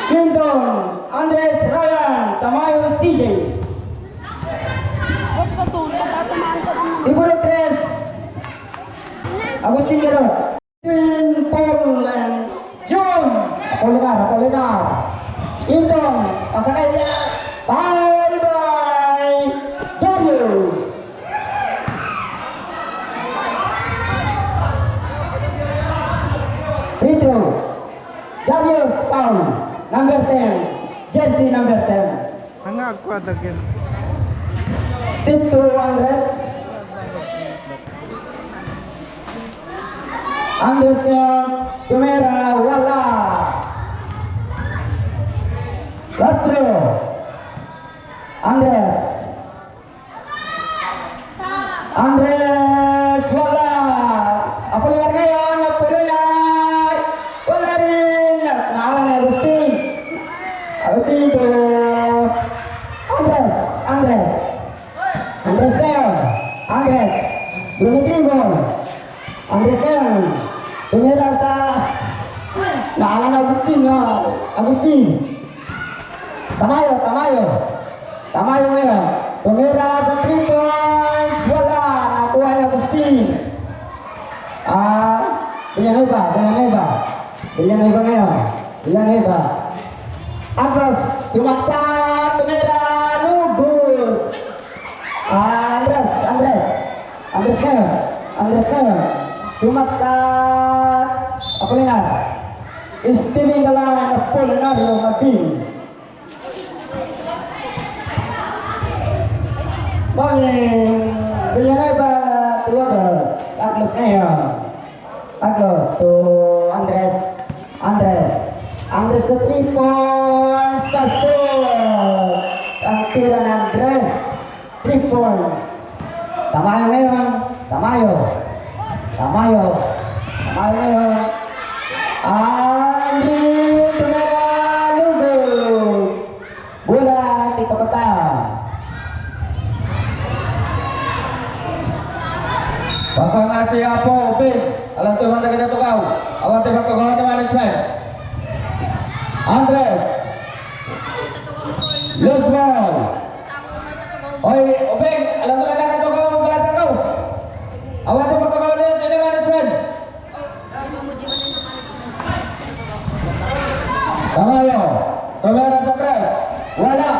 Clinton Andres Ryan Tamayo CJ. Libro 3 Agustin Gerard. Twin Paul and John Apolinar. Clinton pasakay bye bye Darius. Retro Darius Paul number 10 jersey number 10. Hangag ko adagin. Tito Andres Tumera wala. Lastro Andres wala. Apolinar ngayon, Apolinar wala rin. Naalang na Agustin to Andres ngayon. Andres Dumitrimon. Andres ngayon tumira sa naalang na Agustin. Tamayo ngayon. Tumira sa 3 points. Wala. Nakuha ni Agustin. Villanueva ngayon. Agros. Sumaksak. Tumira. No good. Andres ngayon. Sumaksak. Apolinar. Stealing the line of Polinario Martin. Bangin Villanueva to Agros. Agros to Andres sa 3 points. Pasok. Ang tira ng Andres. 3 points. Tamayo ngayon. Andrew Tumera Lugo. Bola Tito Pata. Baka nga siya po, Bing. Alam tuh mana kita tukau. Awan tebak ke gawang management. Andres. Loose ball. Oi, Bing. Alam tuh mana kita tukau balasan kau. Awan tebak ke gawang management. Tamayo. Tumera sa press. Wala.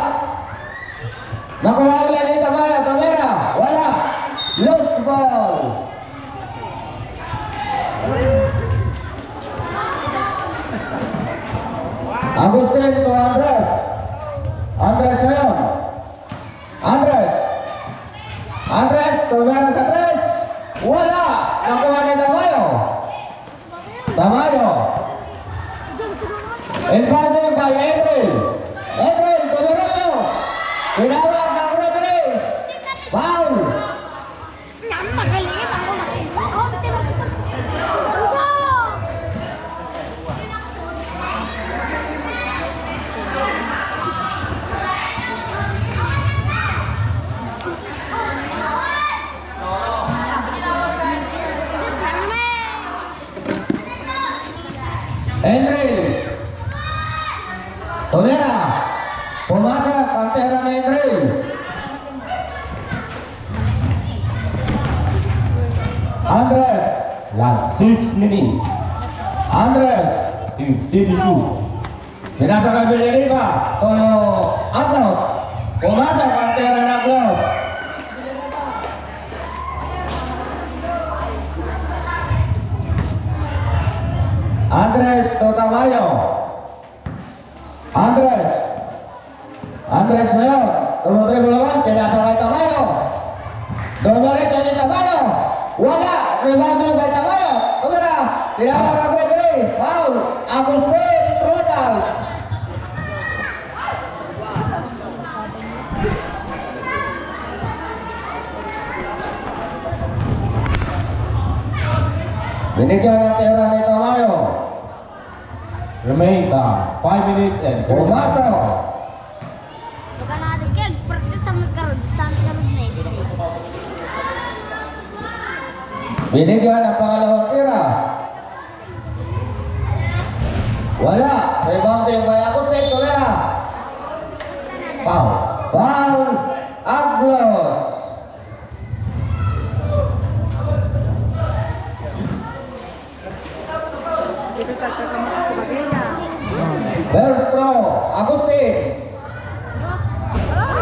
Nakuha ulit ni Tamayo. Tumera. Wala. Loose ball. Agustin to Andres ngayon. Andres tumera sa press. Wala. Nakuha ni Tamayo. Inbounding by April, tumera nyo. Pinawag na referee. Foul. Henry Tumera pumasok ang tera ni Henry. Andres last 6 minutes. Andres is steady shoot. Pinasa kay Villanueva to Aglos. Pumasok ang tera ni Aglos. Andres to Tamayo. Andres ngayon. Tumutri bulawan. Pinasa kay Tamayo. Dumalik yan ni Tamayo. Wala. Rebound by Tamayo. Tumira. Tinawag ang referee. Foul. Agustin Ronald. Binigyan ng tira ni Tamayo. Remain 5 minutes and 30 seconds. Binigyan ng pangalawang tira. Wala. Rebounding by Agustin Tolera. Foul. Foul. Aglos. Itu tak terkemas sebagainya. First throw. Agustin.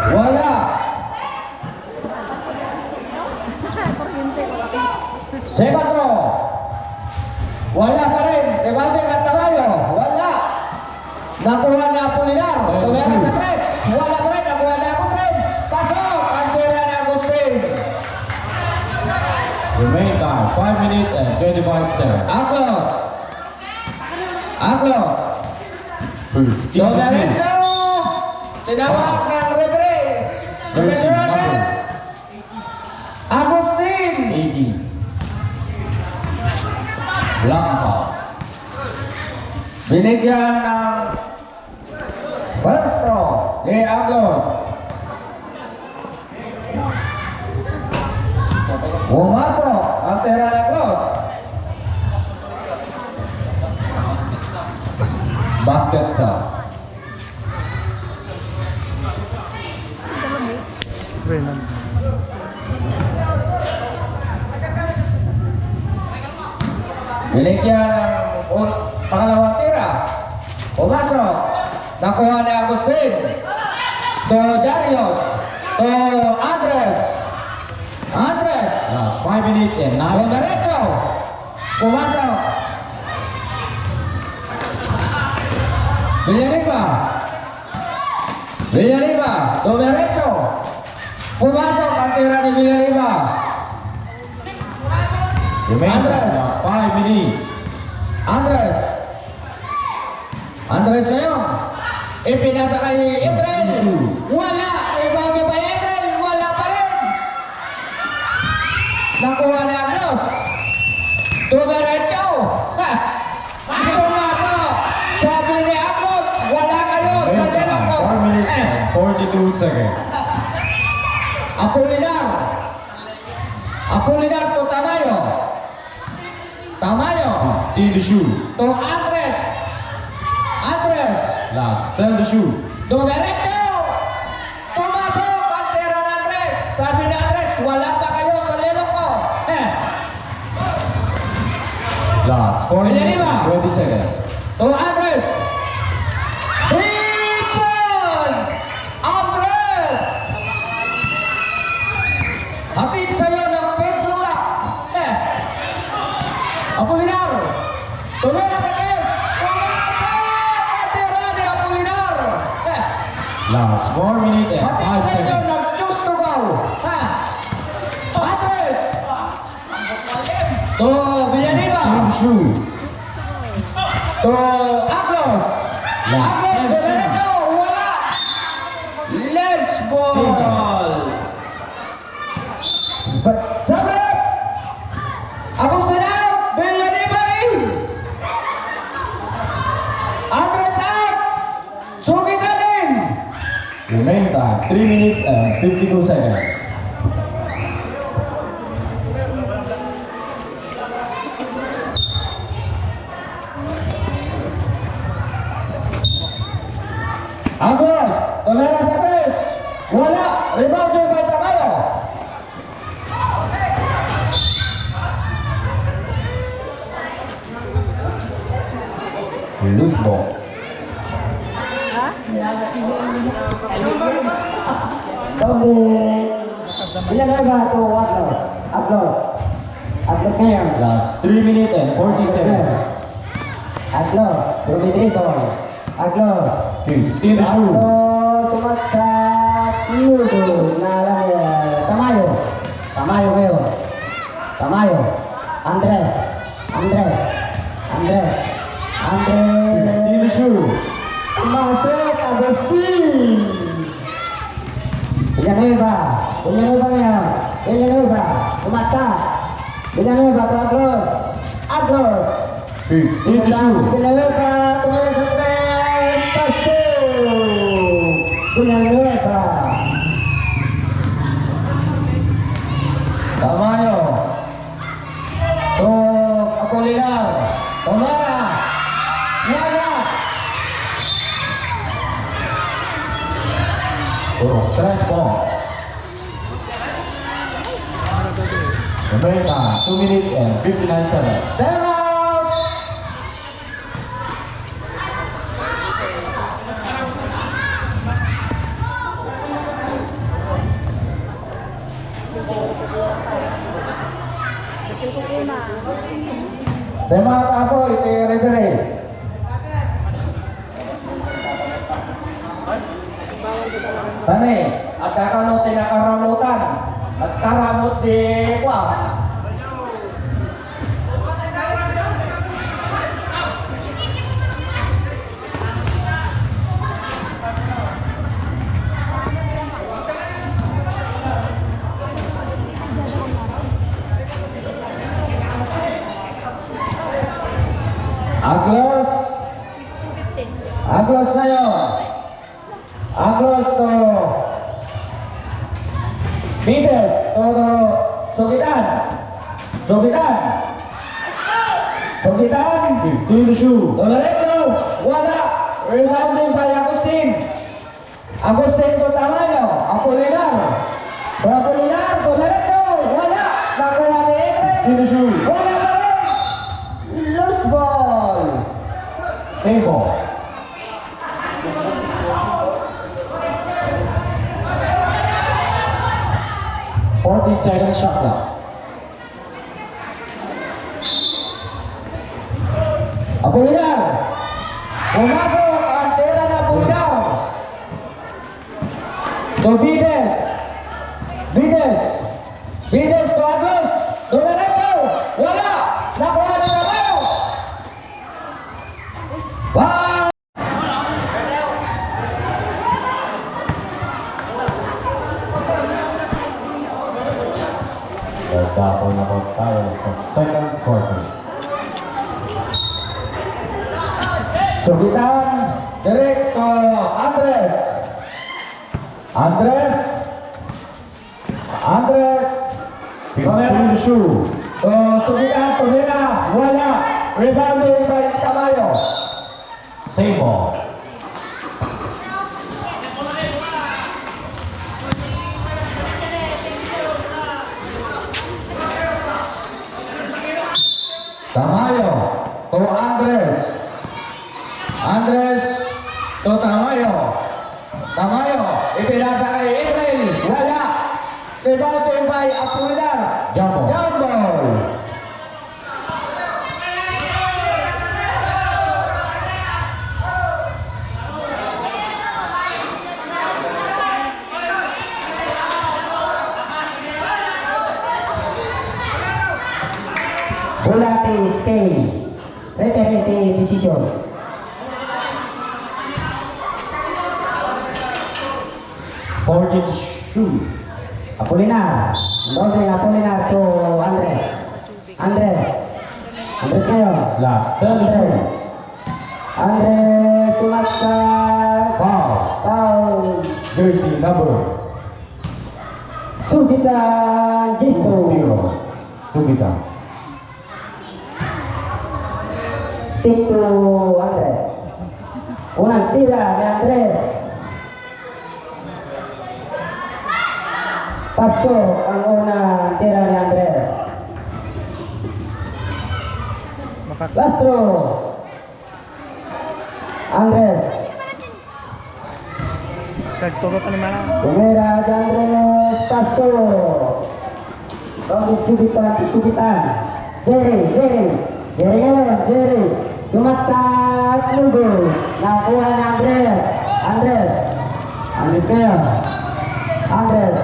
Wala. Kuryente ko lang. Second throw. Wala pa rin. Rebounding at Tamayo. Wala. Nakuha na Apolinar. Tumera sa tres. Wala pa rin. Nakuha na Agustin. Pasok. Ang tira ni Agustin. Remain time 5 minutes and 25 seconds. Aglos. Aglos. 15 Domerecho. Tinawag ng referee. Jersey number Agustin. 18. Black foul. Binigyan ng first throw ni Aglos. Pumasok ang tira ni Aglos. Basket shot. Binigyan ng pangalawang tira. Pumasok. Nakuha ni Agustin. To Darius. To Andres. Andres. Last 5 minutes and 9 Domerecho. Pumasok. Villariba. Villariba. Domerecho. Pumasok ang tira ni Villariba. Remain Andres. time last 5 minutes. Andres. Andres ngayon. Ipinasa kay April. Wala. Rebound pa April. Wala pa rin. Nakuha ni Aglos. Tumerecho. Ha! Pumasok. Sabi ni Aglos, wala kayo sa Remain time lelong ko. 4 minutes and 42 seconds. Apolinar. Apolinar to Tamayo. Tamayo. 15 to shoot. To Andres. Andres. Last 10 to shoot. Domerecho. Pumasok ang tira ng Andres. Sabi ni Andres, wala pa kayo sa lelong ko. Last 4 minutes Villariba. and 20 seconds. To Andres. 3 points. Andres. Hatid sa'yo ng Pedrola. Apolinar. Tumira sa kes. Pumasok ang tira ni Apolinar. Last 4 minutes and Hatid 5 sa inyo seconds. ng Diyos to go. Andres. To Villariba. 15 to shoot. To Aglos. Last Aglos, 10 seconds. Domerecho, wala. Let's ball. Sabi! Agustin out! Villariba in! Andres out! Sugitan in! Remain time 3 minutes and 52 seconds. Aglos! Tumera sa tres! Wala! Rebound yung by Tamayo! Loose ball. Ha? Doble. Villanueva to Aglos. Aglos. Aglos ngayon. Last 3 minutes and 40 seconds. Aglos. Domitrito. Aglos. 15 to shoot. Aglos sumaksa Nudo na lang Tamayo. Tamayo ngayon. Tamayo. Andres. Andres. Andres. Andres. 15 to shoot. Masuk Agustin. Villanueva. Villanueva ngayon. Villanueva. Sumaksa. Villanueva to Aglos. Aglos. 15 to shoot. Villanueva. Tumira sa tres. Pasok. Villanueva. Tamayo. To Apolinar. Tumera. Wala. Tres points. Remaining time 2 minutes and 59 seconds. Time out! Bakit ko una? Time out ako, ito yung referee. Tani, at kakamot din nakaramutan. At karamot di kwa. Aglos. Aglos kayo. Aglos to Bides to Sugitan. Sugitan. Sugitan. 15 to shoot. Donareto. Wala. Rebounding by Agustin. Agustin to Tamayo. Apolinar. Apolinar. Donareto. Wala. Nakuha ni Efren. 15 to shoot. Wala pa rin. Loose ball. Same ball. Second shot clock. Apolinar. Pumasok ang tela na Apolinar. So Bides. Bides. Bides to Aglos. Donareto. Wala. Nakuha ni Tamayo. Wow. Nagdapo na po tayo sa second quarter. Sugitan. Direct to Andres. Andres. Andres. 15 to shoot. So Sugitan. Tumira. Wala. Rebounding by Tamayo. Same ball. Tamayo to Andres. Andres to Tamayo. Tamayo. Ipinasa kay Efren. Wala. Rebounding by Apolinar. Jump ball. Jump ball. Bulate scale. Referee decision. Fourteen to shoot. Apolinar. Doble Apolinar to Andres. Andres. Andres ngayon. Last 10 to Andres. shoot. Andres sumaksa. Foul. Foul. Jersey number Sugitan Jiso. 0. Sugita. Tito Andres. Unang tira ni Andres. Pasok ang unang tira ni Andres. Lastro. Andres. Kagturo pa ni Mana. Pumera si Andres. Pasok. Robin Sugitan. Sugitan. Jerry. Jerry ngayon. Jerry. Tumaksak Lugo. Nakuha ni Andres. Andres ngayon. Andres.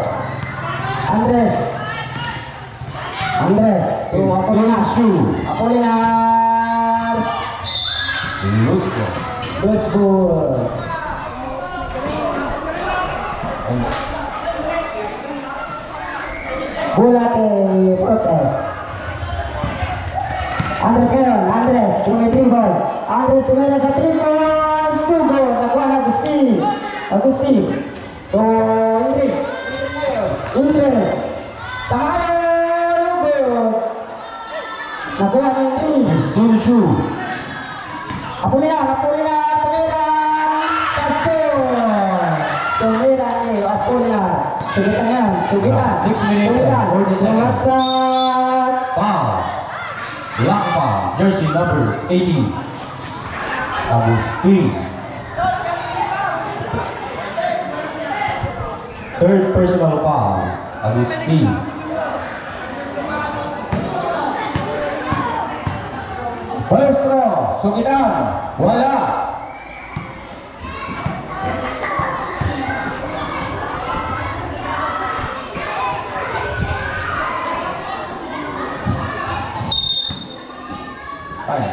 So, Apolinar. Apolinar. Loose ball. Loose ball. Bulate protest. Andres ngayon. Andres. Dribble. Andres tumira sa 3 points. 2 goal. Nakuha na Agustin. To Indre. Tayo Lugo. Nakuha ni Indre. 15 to shoot. Apolinar, tumira, kaso. Tumira ni Sugitan yan. Sugitan. 6 minutes Sugitan. and 40 seconds. Sumaksat. Foul. Black foul. Jersey number 18. Agustin. Third personal foul. Agustin. First throw. Sugitan. Wala. Fine.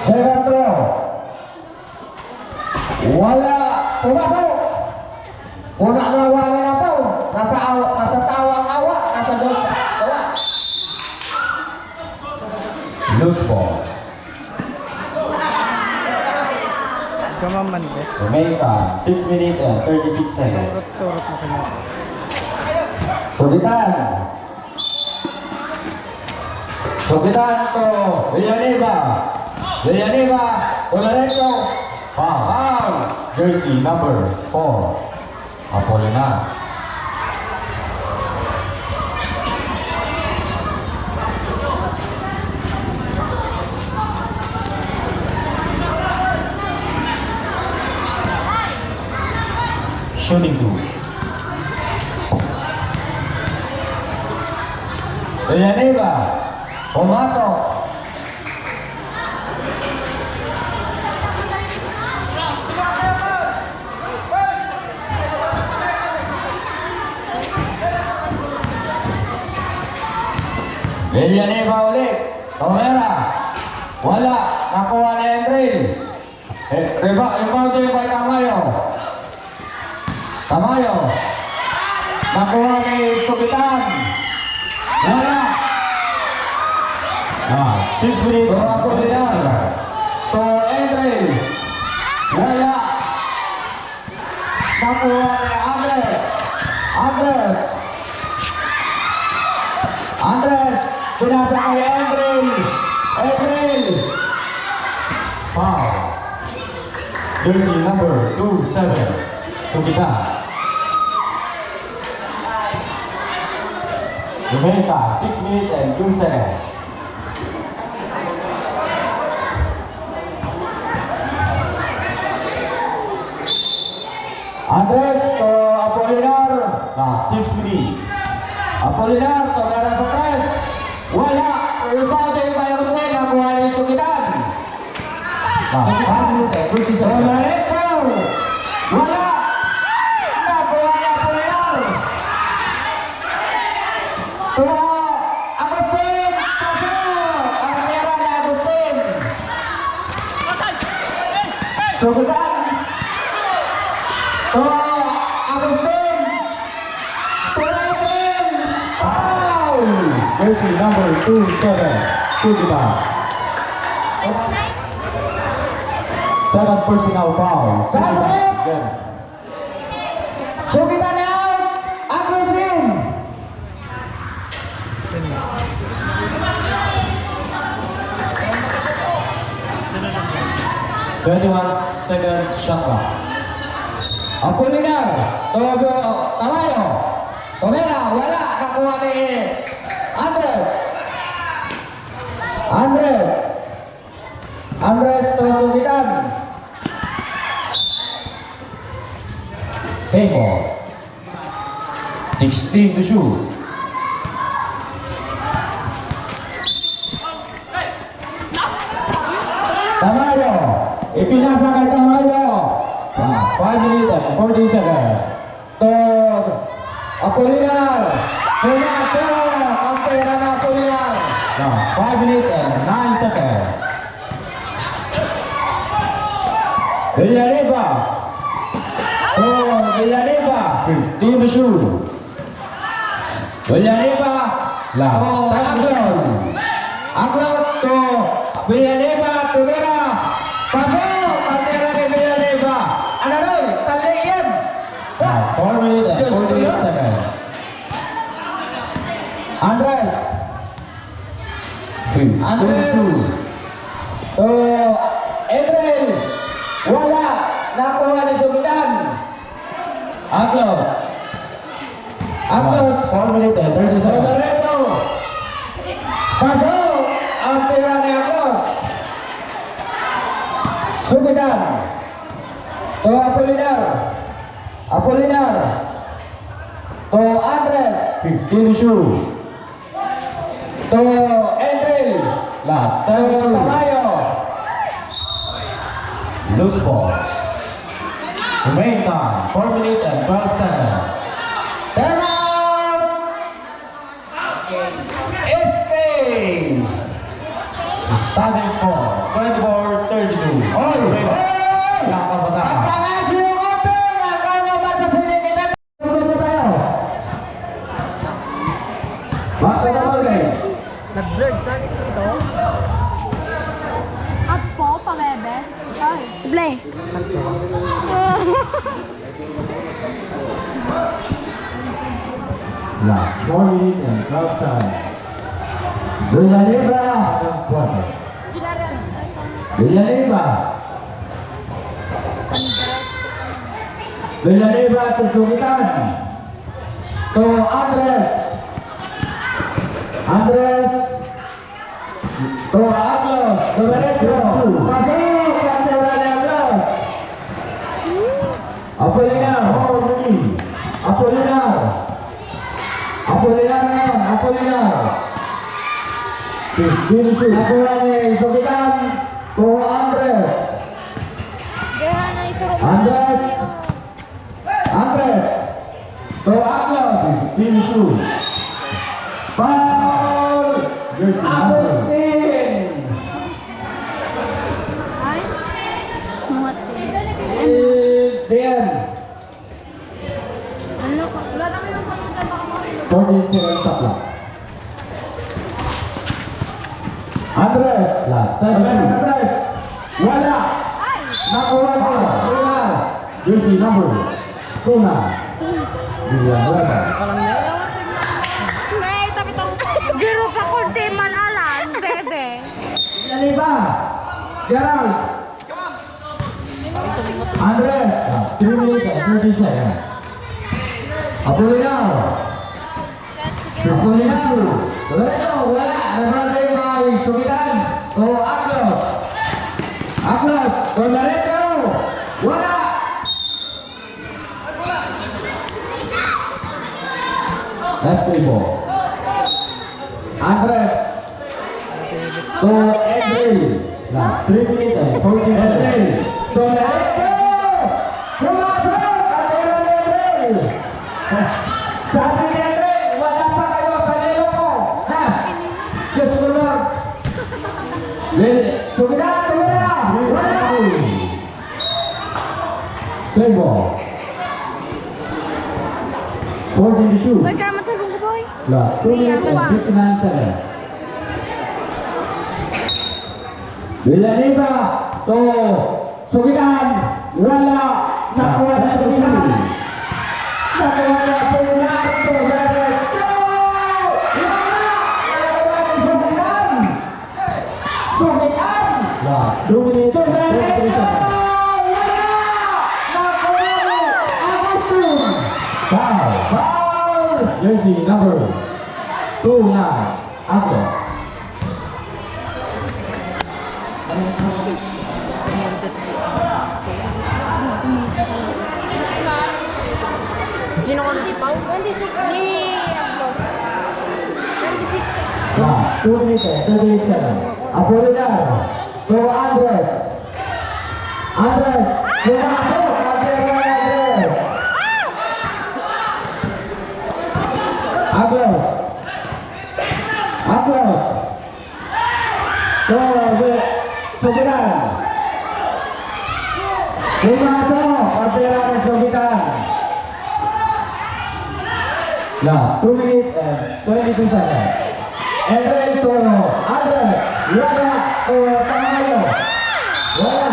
Second throw. Wala. Pumasok. Una na wala na po. Nasa awa, nasa tawang-awa, nasa dos. Tawa. Loose ball. Kamaman ba? Jamaica, 6 minutes and 36 seconds. Surot mo kanya. Sugitan. Sugitan to Villanueva. Villanueva, Olareto. Foul. Jersey number 4. Apolinar. Shooting 2. Villanueva, pumasok. Villanueva ulit. Tomera. Wala. Nakuha na yung drill. Rebound yung kay Tamayo. Tamayo. Nakuha ni Sugitan. Wala. 6 minutes. Wala po din yan. To Andre. Wala. Nakuha ni Andres. Andres. Andres. Pinasa kay Andre. Andre. Foul. Jersey number 27. Sugitan. Jamaica, 6 minutes and 2 seconds. Andres to Apolinar. 6 minutes. Apolinar to Gara sa 3. Wala. Rebound yung kay Rosnel. Nakuha na yung Sugitan. 5 minutes and 30 seconds. Olareto. Wala. Nakuha na Apolinar. Tuwa, Agustin! Tuwa! Ang pera ni Agustin! Sugitan! Tuwa, Agustin! Tuwa, Agustin! Foul! Jersey number 27, Sugitan. 7 personal foul. Sugitan. Sugitan out! Agustin! 21-second shot clock. Apolinar, Tamayo, Tomera, wala, nakuha ni Andres. Andres to Sugitan. Same ball. 16 to shoot. Tamayo, ipinasa kay Tamayo. 5 minutes and 14 seconds. To Apolinar. Pinasa ang pera na Apolinar. 5 minutes and 9 seconds. Villanueva. To Villanueva. 15 to shoot. Villanueva. Aglos. Aglos to Villanueva. Tumera. Pasok. Pantera ni Villanueva. Ano rin? Taliin. 4 minutes and 48 seconds. Andres. Andres. to April. Wala. Nakuha ni Sugidan. Aglos. Aglos. 4 minutes and 30 seconds. Sodereto. Pasok. Ang tira ni Aglos. Sugidan. To Apolinar. Apolinar. To Andres. 15 issue. To April. Last To 10 issue. Tamayo. Loose ball. Remain time. 4 minutes and 12 seconds. Turn out! SK! The starting score, 24-32. Oy! Lang ka ba na? Pangas yung open! Nakakaba sa sinikitan! Tuloy na tayo! Basta na ulit! Nag-blurred sa ito. At po, pabebe. Ay. Play. Last 4 minutes and 12 seconds. Villanueva ng quarter. Villanueva. Villanueva to Sugitan. To Andres. Andres. To Aglos. Sodereto. Pasok. Pantera ni Aglos. Apolinar. Apolinar. Apolinar ngayon. Apolinar. 15 shoot. Nakuha ni Sugitan. To Andres. Gaya na ito. Andres. Andres. To Aglos. 15 shoot. Foul. Jersey number. Agustin! Ay. Muat. Dian! Ano ka? Wala naman yung pangita baka mo. 14 seconds shot clock. Andres. Last 10 shoot. Andres! Wala! Nakuha ko! Wala! Jersey number. Kuna. Villanueva. Jiro pa kunti man alam, bebe. Yan iba! Gerald! Andres. Last 3 minutes and 30 seconds. Apolinar. Apolinar! Sodereto! Wala! Nabalay by Sugitan! To Aglos! Aglos! Sodereto! Wala! That's free ball. Andres! To April. Last 3 minutes and 40 April! seconds. Sodereto! Pumasok! Katira ni April! Sabi ni April, wala pa kayo sa nilo ko! Ha? Diyos ko Lord! Sugitan! Wala! Wala! Play ball. 14 to shoot. Huwag ka naman sa ko, boy. Last 2 minutes and 59 seconds. Villanueva to Sugitan! Wala! Nakuha na Sugitan! Nakuha na Sugitan! To Sodereto! Wala! Nakuha ni Sugitan! Sugitan! Last 2 minutes and 43 seconds. Foul! Jersey number 29. Aglos. Sino ka di pa? 26 ni Aglos. 26. Last 2 minutes and 38 seconds. Apolinar to Andres. Andres! Pumasok! Andres! Aglos! Aglos! To Sugitan! Pumasok! Pantera ni Sugitan! Last 2 minutes and 22 seconds. April to Andres! Wala! To Tamayo! Wala!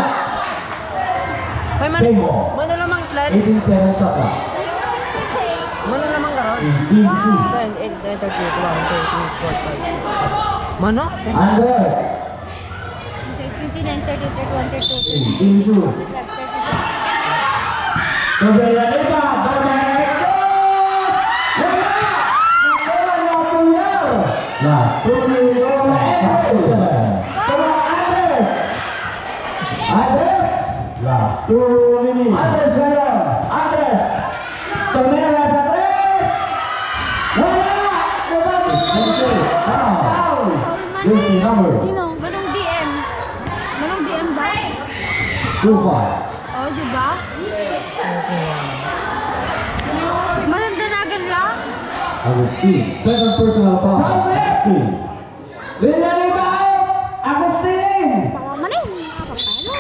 Ay, Play ball. mano lamang clan? 18 seconds shot clock. Mano lamang karon? 18 to shoot. 10, 8, 9, 30, 1, 2, 3, 4, 5, 6, 7. Mano? Andres. 29, 30, 31, 32. Team Shu. 35, 36. Sobrelanita, Domenico! Wala! Nakuha na Puyaw! Last 2 minutes. Andres! Andres! Last 2 minutes. Andres ngayon! Andres! Tumera sa 3! Wala! Lumabas ka dito! Foul! Guilty number. Sino? Manong DM. Manong DM ba? 2-5. Oh, di ba? Manandanagan lang? Agustin. Second personal foul. Agustin. Linalibao! Agustin! Manin. Papalo.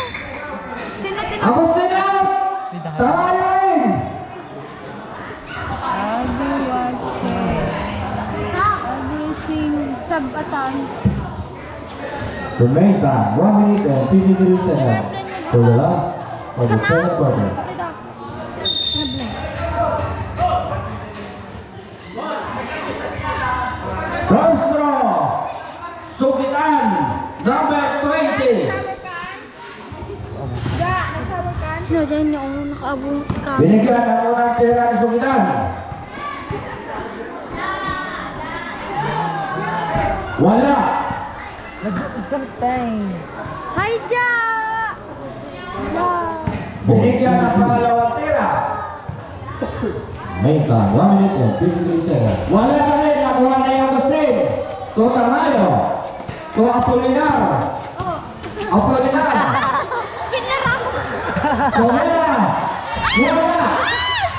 Sino Agustin out! Tawarin! Agressing sabatan. The main time, 1 minute and 53 seconds. For the last of the second quarter. First draw! Sukitan! Number 20! Sino dyan niyo ang nakaabot ka? Binigyan ang unang tira ng Sukitan. Wala! Hi, Ja! Binigyan ang pangalawang tira. Main time, 1 minute and 53 seconds. Wala ka rin, nakuha na yung Agustin. To Tamayo. To Apolinar. Oh. Apolinar. Kinarap! To Mera. Wala.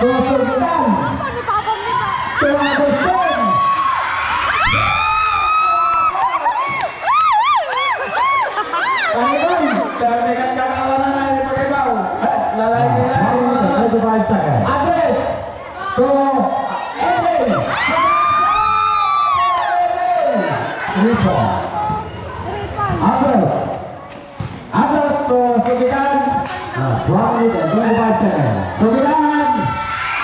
To Sukitan. Ako ni Papa ni ba? To Agustin. Panginoon, karamihan kakawanan na yung pag-ibaw. Lalay nila. 25 seconds. Andres! To Edwin! Triple. Andres! Andres to Subitan. 1 minute and 25 seconds. Subitan!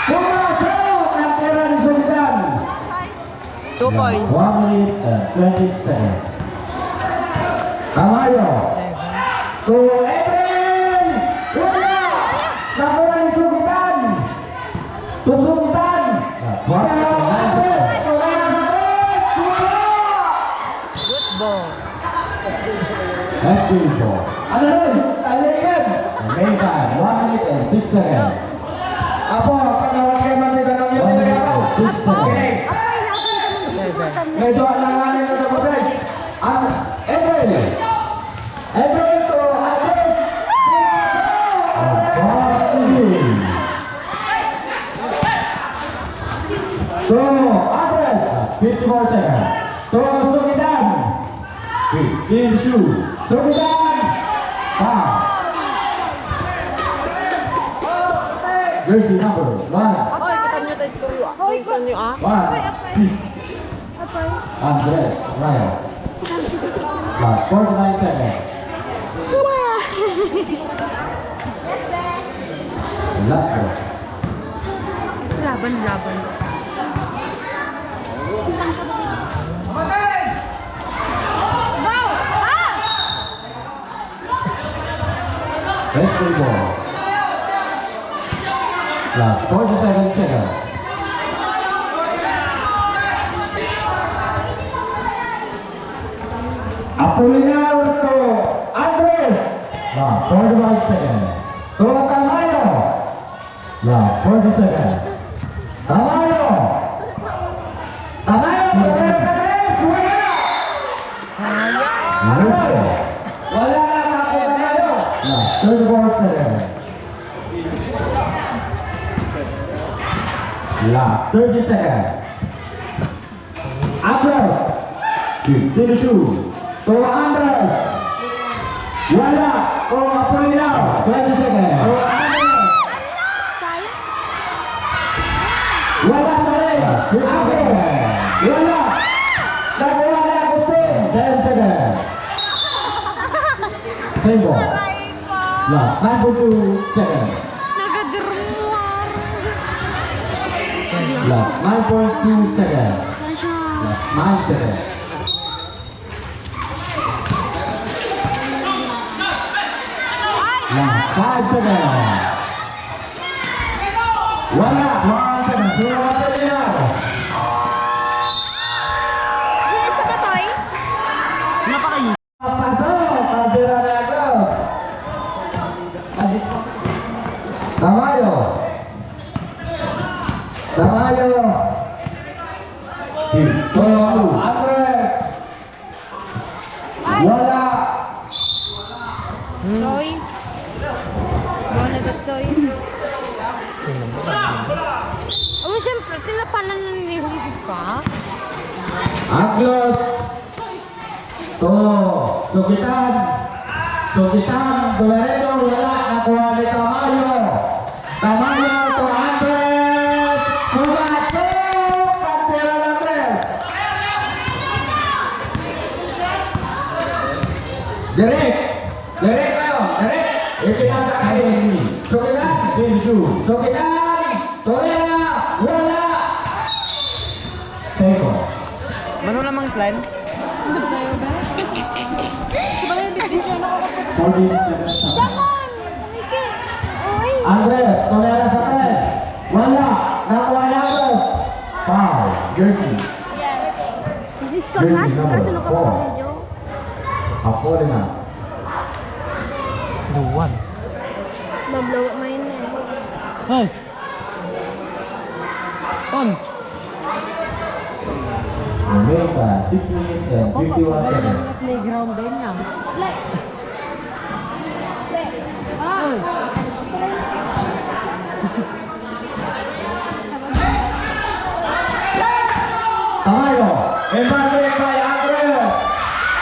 Pumasok ang tira ni Subitan. 2 points. 1 minute and 20 seconds. Tamayo! To Edwin! Wala! Nakuha ni Subitan! To Subitan! Wala! Good ball. That's beautiful. Ano rin? Talikan! Main time, 1 minute and 6 seconds. Apo, panawag kayo man nito ng yung nilagay ako. Ako? Okay. Medyo alanganin na sa pasay. Edwin! Edwin to Andres! To Andres! 54 seconds. To Sukitan! In shoe. Sukitan! Foul. Jersey number 1. Oy, kita nyo tayo score ah. Hoy, ko. Saan nyo ah? 1. Apay. Andres, Ryan. Last 49 seconds. Last one. Laban. Go! Ah! Let's play ball. Last 47 seconds. Apolinar to Andres. Last 45 seconds. To Tamayo. Last 40 seconds. Tamayo. Tamayo. Wala na mga Tamayo. Last 34 seconds. Last 30 seconds. Andres. Finish shoot. To Andres. Wala. To Apolinar. 20 seconds. To Andres. Sayang. Wala pa rin. Andres. Wala. Nakuha na Agustin. 10 seconds. Same ball. Aray ko. Last 9.2 seconds. Nagadurmuar. Last 9.2 seconds. Nasya. Last 9 seconds. 5 seconds. Wala. 1 second. Dua Apolinar. Bilis na ba, Toy? Pasok. Caldera Negros. Tamayo. Tolo. Andres. Wala. Toy. Buwan na Toy. Oh, siyempre, tilapanan na nilisip ka. Aglos. Sukitan. Toledo. Wala. Nakuha ni Tamayo. Tamayo to Andres. Pumasok. Caldera Negros. Derek kayo, Derek. Ipinagkakain ini. Sukitan. Tolera. Wala. Seko. Mano namang clan? Jamon! Miki! Uy! Andres, Tolera sa press. Wala. Nakuha na Andres. Foul. Jersey. This is Kokas? Kaso na ka mga video? Ako rin na. Luwan. Mablow up mine na. Hey! On! America, 6 minutes and 51 seconds. Playground din niya. Ah! Tamayo. Embargo by Andres.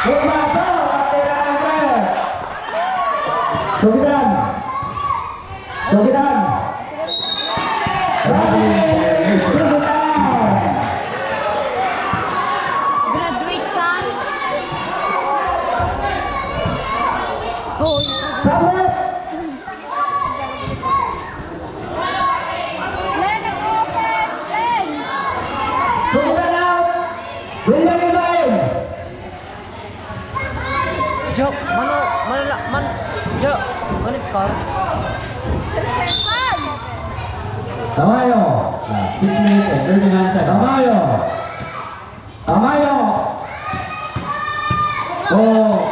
Pumasok. Caldera Negros. Sukitan. Graduate sa... Oh, Sabret. Len, open! Len! Sukitan out. William Ibrahim. Jo, Jo, mano score? Tamayo. 6 minutes and 39 seconds. Tamayo.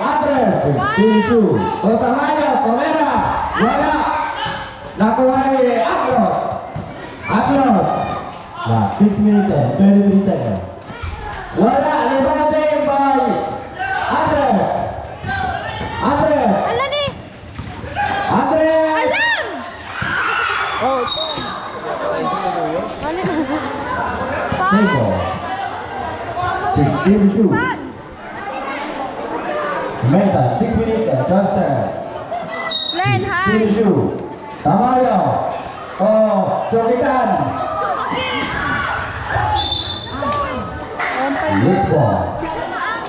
Andres. Tisu. Tamayo. Tolera. Wala. Nakuha ni Aglos. 6 minutes and 23 seconds. Wala. Liberating by Andres. Ala ni! Alam! Oh, Ano? Seko. Tisu. Pan! Meta. 6 minutes and 12 seconds. Len, hi! Tisu. Tamayo. Sukitan. Yes po.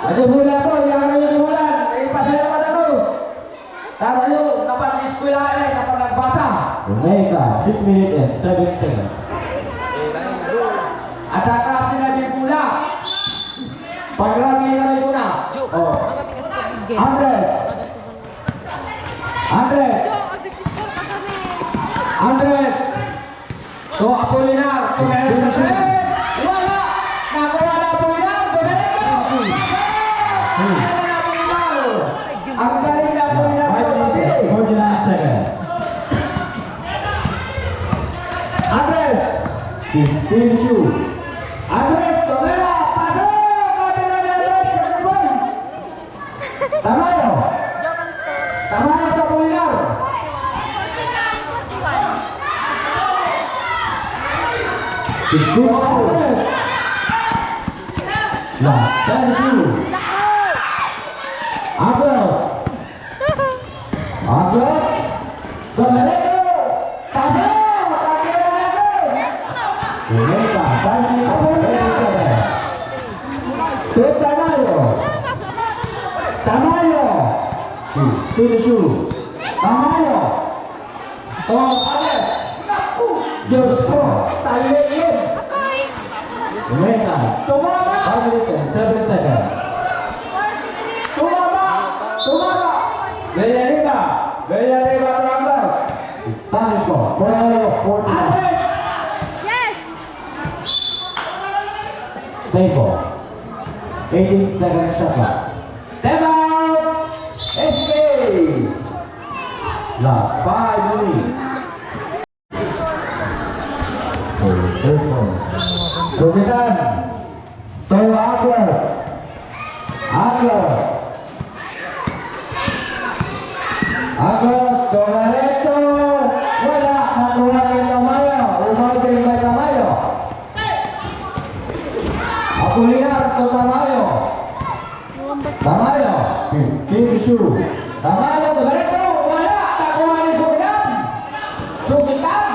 Aja bulan po, yang ada di bulan. Pasal apa tu? Tayo dapat di sekolah dapat nagbasa. Omega, 6 minutes and 7 seconds. At saka sila di pula. Paglagi na rin na. Andres. Jo, agad-score ka kami. Andres. To Apolinar. To Andres. Wala. Nakuha na Apolinar. Ang galing na Apolinar. 49 seconds. Andres. Team shoot. Andres. Tolera. Pasok. Tamayo. Tamayo sa Apolinar. 51. Nah, Tensu. Aglos. Tolero. Pasok. Caldera Negros. Omega, 5 minutes and 30 seconds. To Tamayo. Tisu. Tamayo. Andres. Your score. Taliin. Omega. Tumama. 5 minutes and 7 seconds. Tumama. Villarriba. ball. 18 seconds shot clock. Time out! SK! Last 5 minutes. Third ball. Subitan. To Agler. Agler. Agler. Donareto. Wala. Nakuha kay Tamayo. Umabing kay Tamayo. Apolinar to Tamayo. Tamayo. Give shoe. Tamayo. Donareto. Wala. Nakuha ni Subitan. Subitan.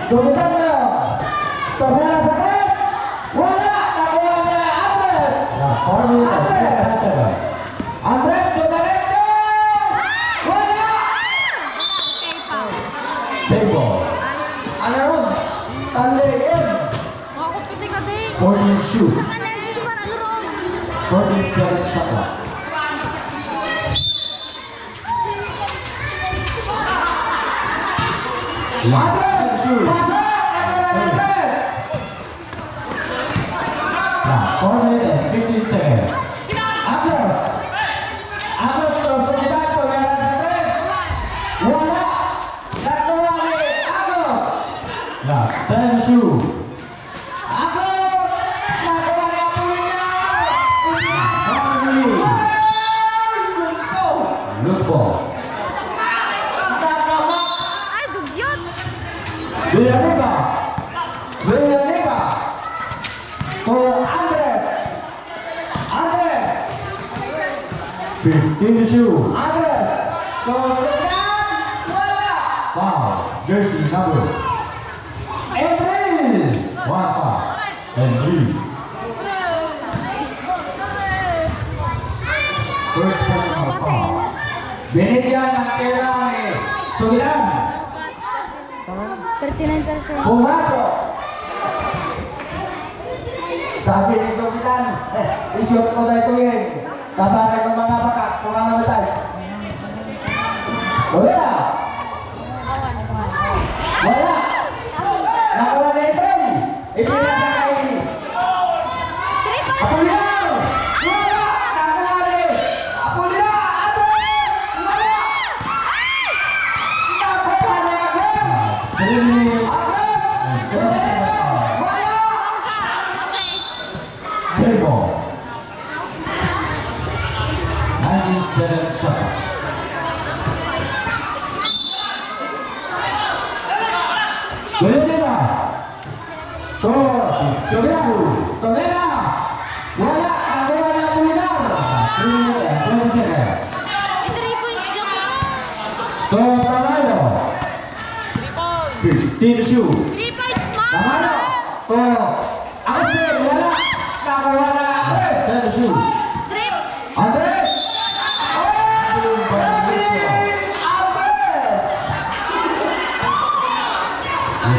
Subitan na. Tabela sa tres. Wala. Nakuha ni Andres. Andres. Donareto. Wala. Okay, foul. Table. Ano ron? Sunday game. Ako kati-kati. 14 shoot. Ano yung susuman? Ano ron? 47 shot clock. Andres! Shoot. Now, 4 minutes and 15 seconds. Andres! Andres terus sekitar pembelaan sa tres. Wala! Nakuha ni Agos! Last 10 shoot. Agos! Nakuha ni Apolinar! Loose ball. Ay, dugyot. Villanueva. Villanueva. To Andres. Andres. 15 to shoot. Andres. To Sedan. Wala. Foul. Jersey number. April. 1 foul. And 3. First personal foul. Binigyan ng pera ni Sugilan. 39%. Pumasok. Sabi ni Sugilan, i-shoot ko na ito yun. Tabaran ng mga baka, kung ano namatay. Wala. Wala. Nakuha na ito. Ipinasa kay Apolinar. Wala. Nakuha na ito. Apolinar. Wala. Nakuha na ito. 3 minutes. Table. 97 shot. Villanueva. To Joviago. Tovera. Wala. Nakuha ni Apolinar. 3 minutes and 20 seconds. 3 points dyan. To Tamayo. 15 to shoot. 3 points, mom. Tamayo. To Agustin. Wala. Nakuha na Andres. 10 to shoot. Trip. Andres.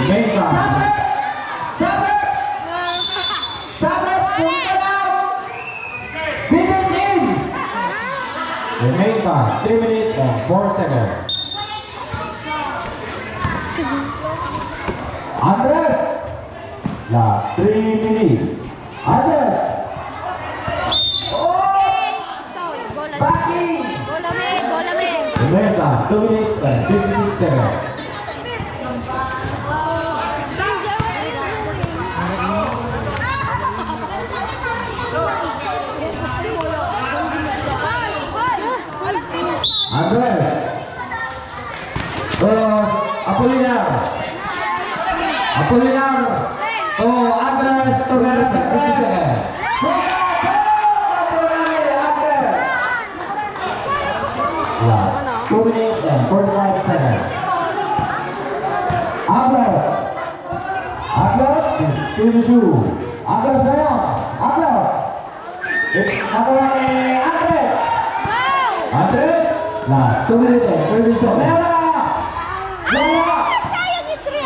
Mega. Mega. 3 minutes and 4 seconds. Andres. Last 3 minutes. Andres. Foul. Bola. Bola me. Bola me. Mega. 2 minutes and 56 seconds. Andres. Apolinar. Apolinar. Andres. Tovera. 50 seconds. Yeah. 2 minutes and 45 seconds. Andres. Andres. Finish you. Andres ngayon. Andres. Nakuha ni Andres. Andres. Last 2 minutes and 30 seconds. Wala!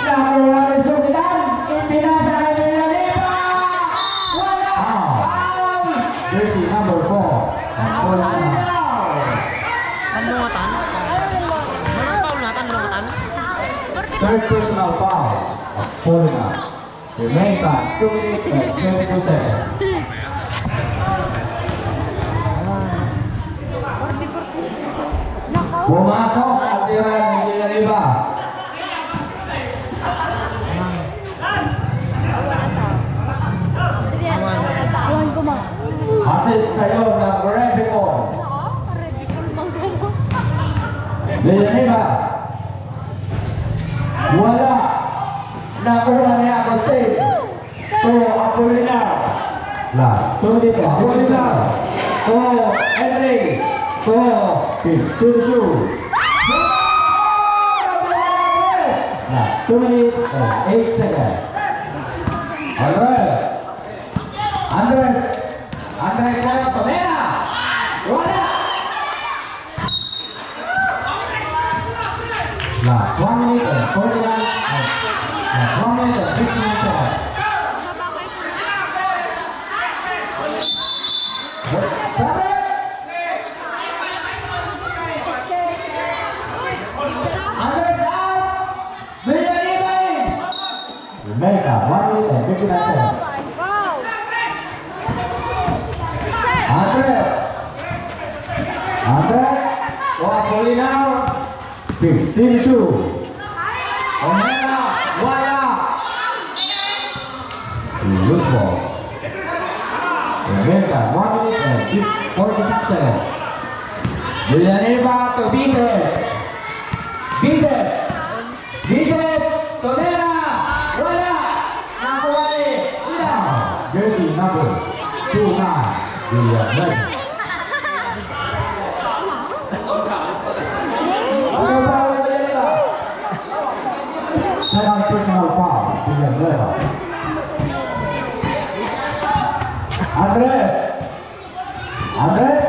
Nakuha ni Sugilan. Ipinasa kay Villanueva. Wala! Foul! Jersey number 4. Panlungatan. Manang foul natin, lungatan. Third personal foul. Apolinar. Remain time 2 minutes and 22 seconds. Pumasok at tiran ni Villarriba. Awan ko ma. Hatid sa'yo ng Rebicon. Villarriba. Wala. Nakuha ni Agustin. To Apolinar. Last. Sulit Apolinar. To Henry. To Tirshu. Last 2 minutes and 8 seconds. Andres. Andres. Andres Tomera. Wala. Last 1 minute and 49. Last 1 minute and 15 seconds. Sabi! Andres out! Villarriba in! Remember, 1 minute and 59 seconds. Andres! Andres! Apolinar! 15 shoe! Omena! Wala! Loose ball. Remember, 1 minute and 46 seconds. Villarriba to Vides. Vides! Vides! Tomera! Wala! Nakuha ni Ilang! Jersey number 29. Villarriba. Second personal foul, Villarriba. Andres. Andres.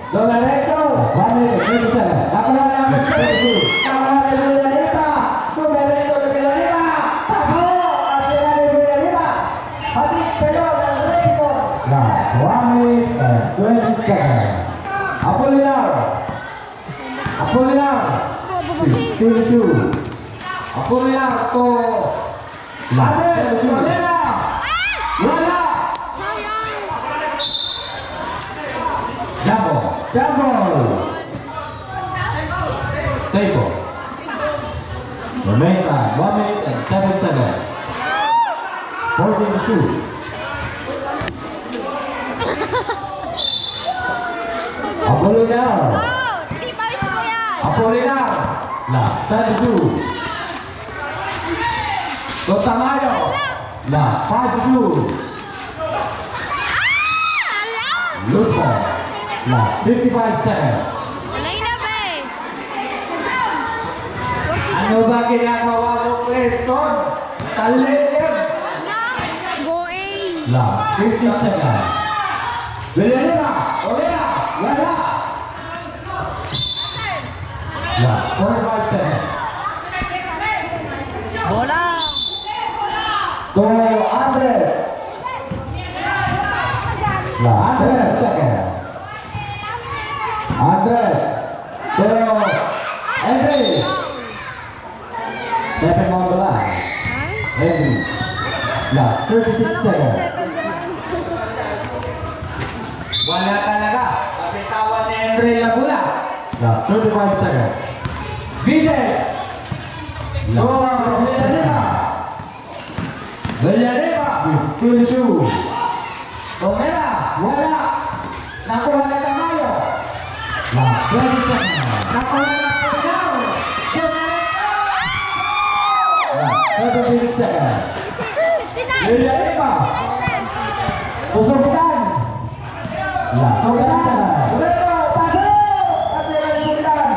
Donareto. 1 minute, 20 seconds. Nakuha na ang Jersey. Nakuha ni Villarriba. Donareto ni Villarriba. Tapo! At sila ni Villarriba. Hatid sa'yo ng Rebicon. Last 1 minute and 20 seconds. Apolinar. Apolinar. Tirshu. Apolinar to Andres. Tomera. Wala. Double. Double. Table. Remain time 1 minute and 7 seconds. 14 to shoot. Apolinar. Apolinar. Last 10 to shoot. Tamayo. Last 5 to shoot. Loose ball. Last 55 seconds. Ano ba ginagawa mo, Preston? Talim! Going. Last 50 seconds. Villarriba! Olea! Wala! Last 45 seconds. Bola! To Andres. Last 10 seconds. Andres. To Henry. Stepping on the line. Henry. Last 36 seconds. Wala talaga. Kapitawan ni Henry Laguna. Last 35 seconds. Vides. Villarriba. Villarriba. Tirshu. Tomera. Wala. Nakuha na Tamayo. Last 20 seconds. Nakuha na Apolinar. Last 36 seconds. Villarriba. Susundan. Last 20 seconds. Uleto. Pasok. Patiran susundan.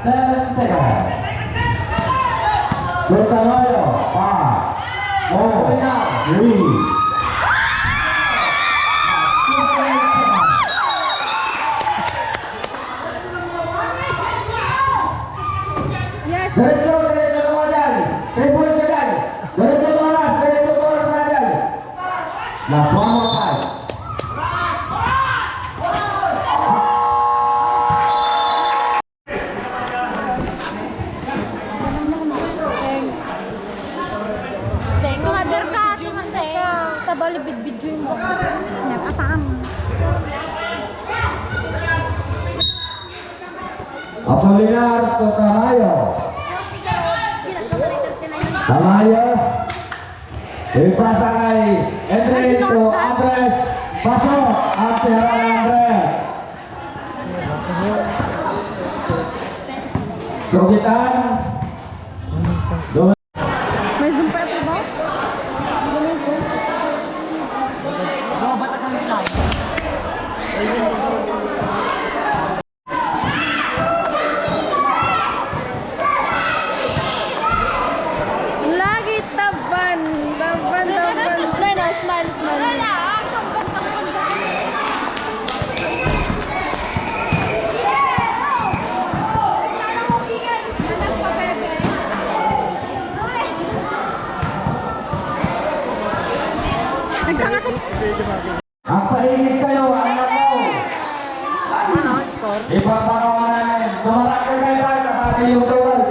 7 seconds. Tamayo. 5. 4. 3. Diretso mo dyan. 3 points ka dyan. Diretso oras na dyan. Last 1 more time. Mother ka, tumante. Apolinar to Tamayo. Tamayo. Ipasa kay Andres to Andres. Pasok ang tira ng Andres. Sugitan. May zoom pa ito ba? Lagi taban. Taban. No, smile, smile. Ang painit kayo, anak mo. Ano, score? Ipasakaw namin. Sumarap ka kayo tayo kapag yung tuwal.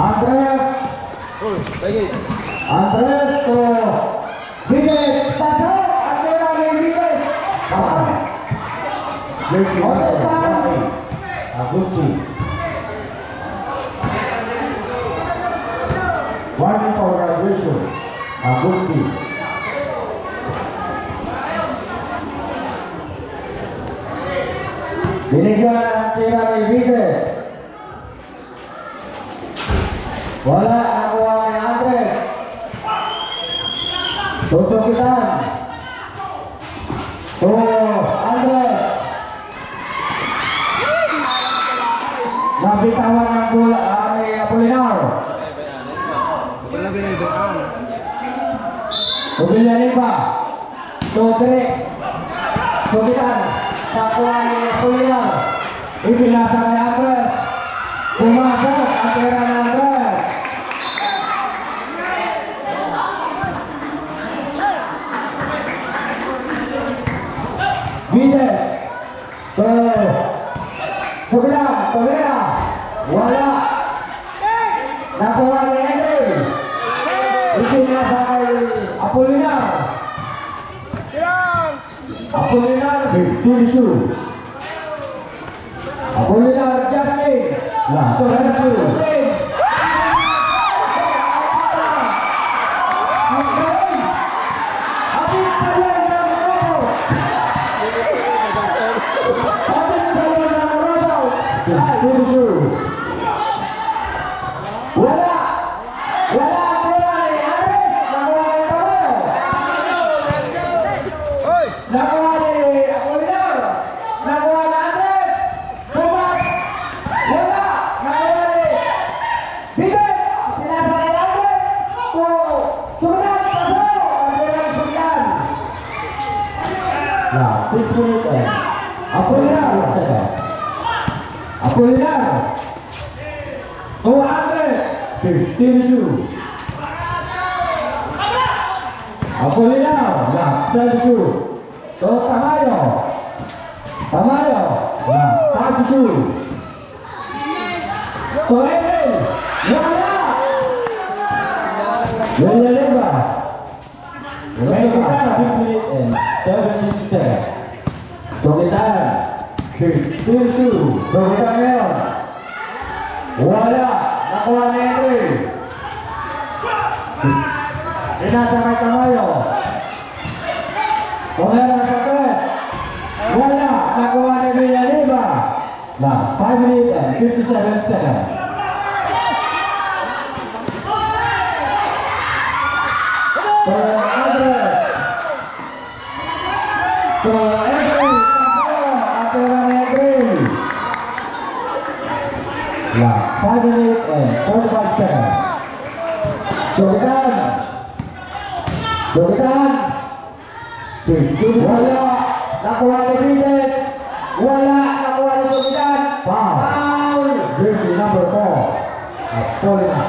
Andres. Andres to Vives. Pasok. Andres ang Vives. Pasok. Agusti. Warning for graduation. Agusti. Binigyan ang tira ni Vives. Wala nakuha ni Andres. Tutukitan. To Andres. Nabitawan ng bola ni Apolinar. Pumilihan pa. Sodrek. Sugitan. Nakuha ni Apolinar. Ibinasa ni Andres. Pumasok ang tira ni Andres. Vides. Sugitan. Tolera. Wala. Nakuha ni Andres. Ibinasa kay Apolinar. Apolinar. 52. Apolinar Justin. Justin. Wala. Wala ang bola ni Andres. Nakuha ni Tamayo. Nakuha ni Apolinar. Nakuha ni Andres. Bumat. Wala. Nakuha ni Vives. Pinasa ni Andres. Sumunod. Pasok. Ang bilang sumunod. Now, 6 minutes and Apolinar. Apolinar. To Andres. 52. Apolinar. Last 32. To Tamayo. Tamayo. Last 32. To Emil. Wala. Villaleva. Villaleva. 6 minutes and 17 seconds. Sugitan. 52. Sugitan ngayon. Wala. Nakuha ni Henry. Pinasa kay Tamayo. Pumera sa press. Wala. Nakuha ni Villaleva. Na 5 minutes and 57 seconds. To Andres. To Henry. Atera ni Henry. Na 5 minutes and 45 seconds. Sugitan. Sugitan. Wala. Nakuha ni Vives. Wala. Nakuha ni Sugitan. Foul. Jersey number 4. Apolinar.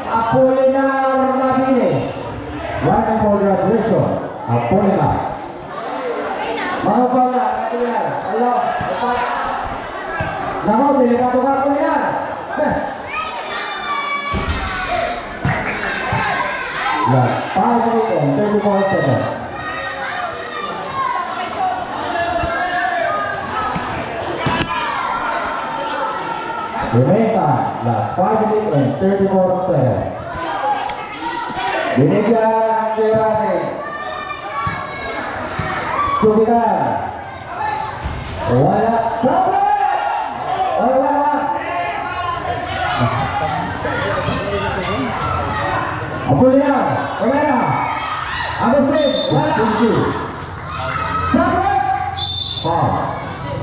Apolinar Nabine. Running for graduation. Apolinar. Mga bala. Apolinar. Allah. Dapat. Nako, delikado-kado yan. Last 5 minutes and 34 seconds. Remain time, last 5 minutes and 34 seconds. Binigyan ang Gerani. Subitan. Wala. Sabi! Wala. Apolinar. Wala. Agustin. Wala. Sabi! Foul.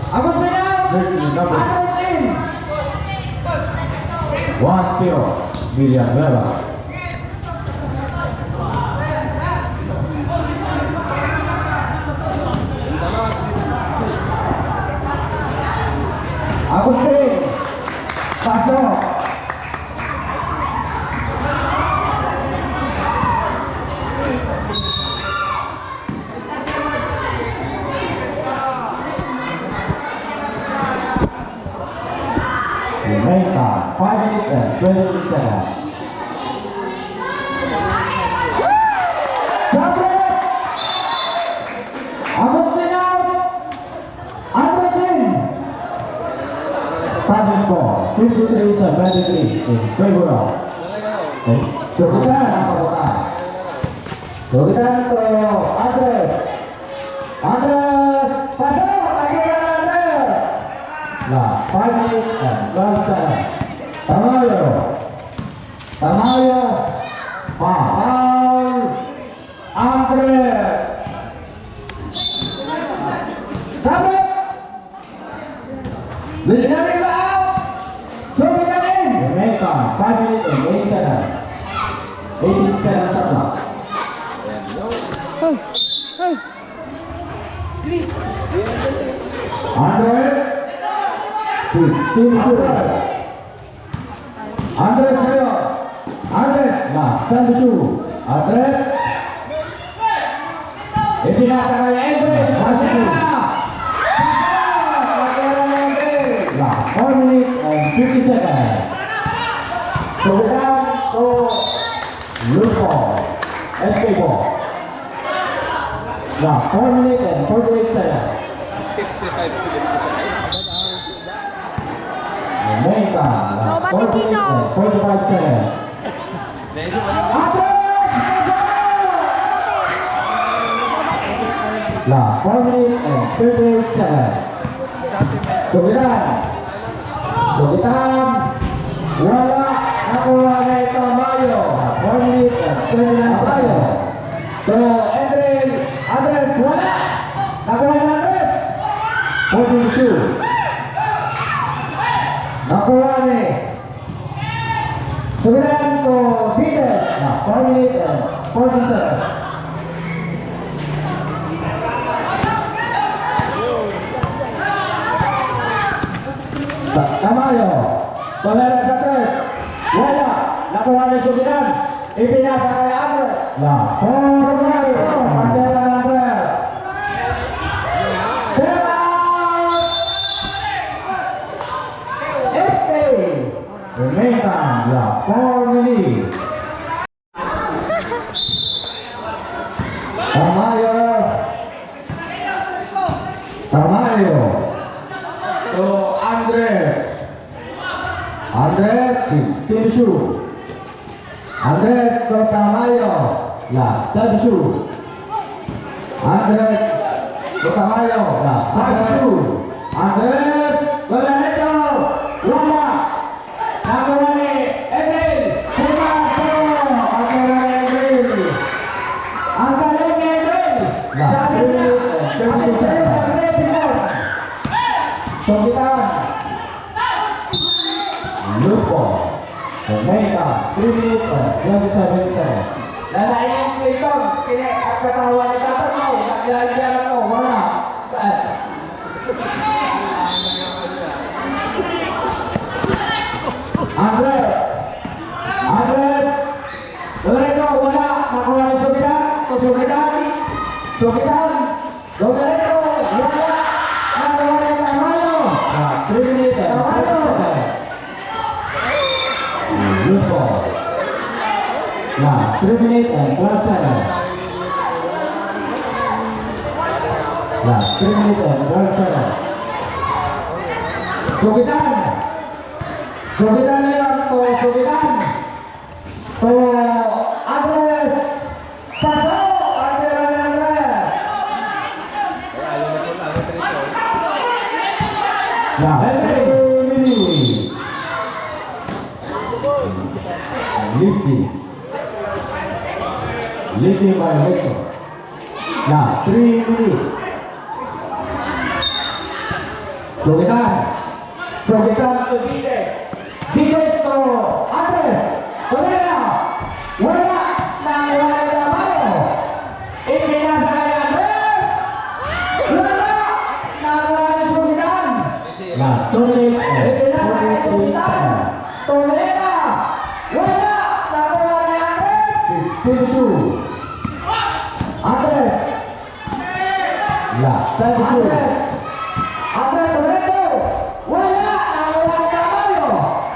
Agustin. Jersey number. Agustin. 1-0. Villanueva. Agustin. Pasok. Remain time, 5 minutes and 22 seconds. Agustin out! Agustin! Starting score, 53-73 in favor of. Subitan ang pagbutan. Subitan to Andres. Andres! Pasok! Aguilar Andres! Last 5 minutes and 12 seconds. Tamayo. Tamayo. Foul. Andres. Sabi. Villanueva out. Subitan in. Remain time. 5 minutes and 8 seconds. 18 seconds shot clock. Andres. Andres Mayo. Andres. Last 10 to shoot. Andres. Ipinasa kay Andres. Last 4 minutes and 50 seconds. Subitan to Lupo. SK ball. Last 4 minutes and 48 seconds. Remain time. Last 4 minutes and 45 seconds. Last 4 minutes and 38 seconds. Subitan. Subitan. Wala. Nakuha na ito Mayo. 4 minutes and 29 seconds. So, Andres, wala. Nakuha na Andres. 42. Nakuha ni. Subitan to Peter. 4 minutes and 40 seconds. Tamayo. Tumera sa tres. Wala. Nakuha ni Subitan. Ipinasa kay Andres. Last 4 minutes. Pantera ng Andres. Remain time, last 4 minutes. Tamayo. Tamayo. To Andres. Andres, 15 shoot. Andres to Tamayo. Last 10 shoot. Andres to Tamayo. Last 5 shoot. Andres, wala nito. Wala. Nakuha ni Emil. Pumasok. Ang pera ni Emil. Ang galing ni Emil. Sabi niya. Ang galing ni Emil. Subitan. Lupo. Omega. 3 minutes and 27 seconds. Nalain ko ito. At katawan ni Tatang mo. Naglalagyan ako. Wala. Andres. Andres. Loreto, wala. Nakuha ni Subitan. Subitan. Subitan. Loreto, wala. Nakuha ni Tamayo. 3 minutes and 5 seconds. Lupo. Last 3 minutes and 12 seconds. Last 3 minutes and 12 seconds. Sugitan. Sugitan ngayon to Sugitan. To Andres. Pasok! Andres! Now, lifting by Victor. Now, 3 minutes. Sugitan to Dides. Dides to Andres. Wala. Wala. Wala na Mayo. Ipinasa kay Andres. Wala. Wala ni Sugitan. Last 2 minutes. Ipinasa kay Sugitan. Tolera. Wala. Wala ni Andres. 52. Andres. Last 32. Andres Toledo. Wala. Wala ni Mayo.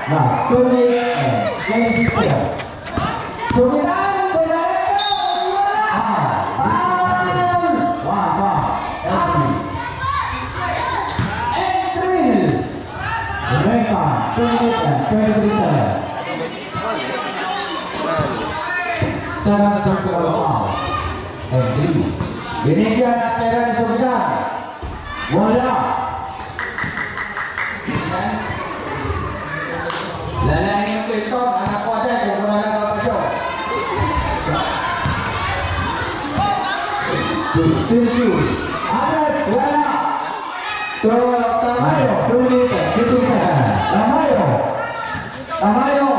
Last 2 minutes and 26 seconds. Sugitan. Sekarang tersusul foul. Entry. Binigyan at kaya ni Sugitan. Wala. Lalain yung ito. Anak ko ate kung wala na kapasyo. Still shoot. Andres. Wala. Throw out Tamayo. 2 minutes. 15 seconds. Tamayo. Tamayo.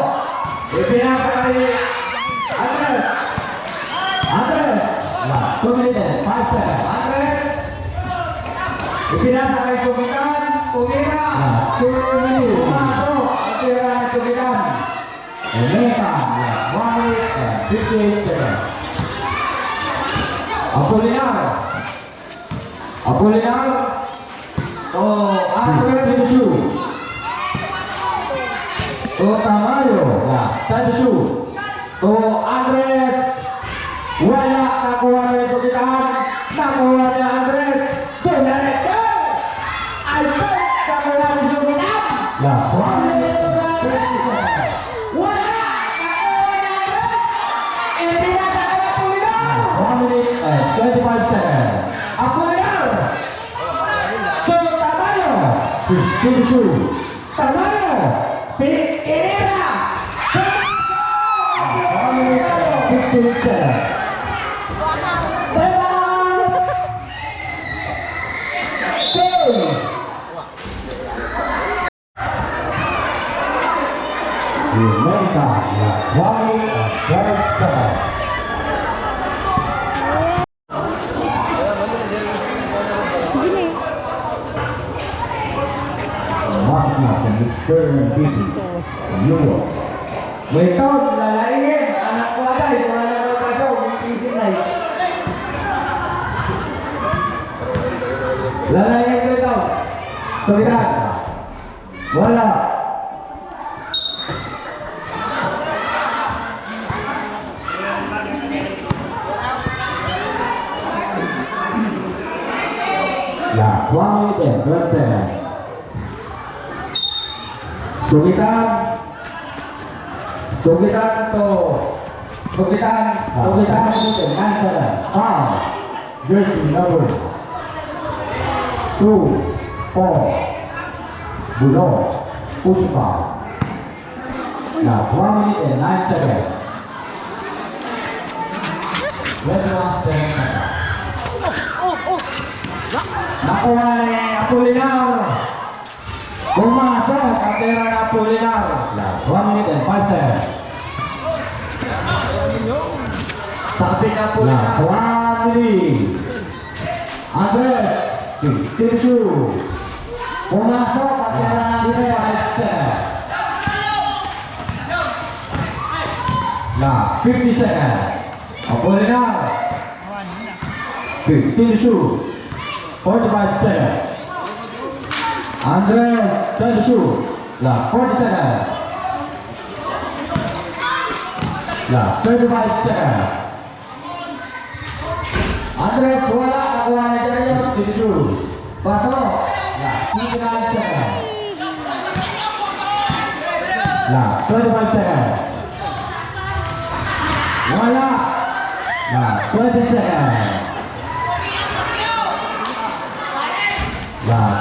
Ipinasa kay Andres. Andres. Last 2 minutes. 5 seconds. Andres. Ipinasa kay Sugitan. Tumira. Last 2 minutes. Pumasok. Ipinasa kay Sugitan. Emeka. Last 1 minute and 58 seconds. Apolinar. Apolinar. Oh, Andres Tinshu. To Tamayo. Last 32. To Andres. Wala. Nakuha ni Sugitan. Nakuha ni Andres. Diretso. I said nakuha ni Sugitan. Last 1 minute and 50 seconds. Wala. Nakuha ni Andres. Ipinasa kay Apolinar. 1 minute and 25 seconds. Apolinar. To Tamayo. 52. Tamayo. Pinira. 1 minute and 15 seconds. America, 1 minute and 12 seconds. Gini. Makna from this current people in Europe. May taon, lalaingin. Anak ko agay. Kung ano na kaso, isin na yun. Lalaingin ko ito. Sugitan. Wala. Last 1 minute and 12 seconds. Sugitan. Sugitan to. Sugitan. Sugitan to 9 seconds. Foul. Jersey number 2, 4. Bulo. Push foul. Last 1 minute and 9 seconds. 21 seconds. Nakuha ni Apolinar. Pumasok. Kapera ni Apolinar. Last 1 minute and 5 seconds. Sabi ni Apolinar. Last 1 minute. Andres. Tinshu. Pumasok. Kapera ni Apolinar. 5 seconds. Last 50 seconds. Apolinar. Tinshu. 45 seconds. Andres Tinshu. Last 40 seconds. Last 35 seconds. Andres wala nakuha ni Jarius Sisu. Pasok. Last 59 seconds. Last 25 seconds. Wala. Last 20 seconds. Last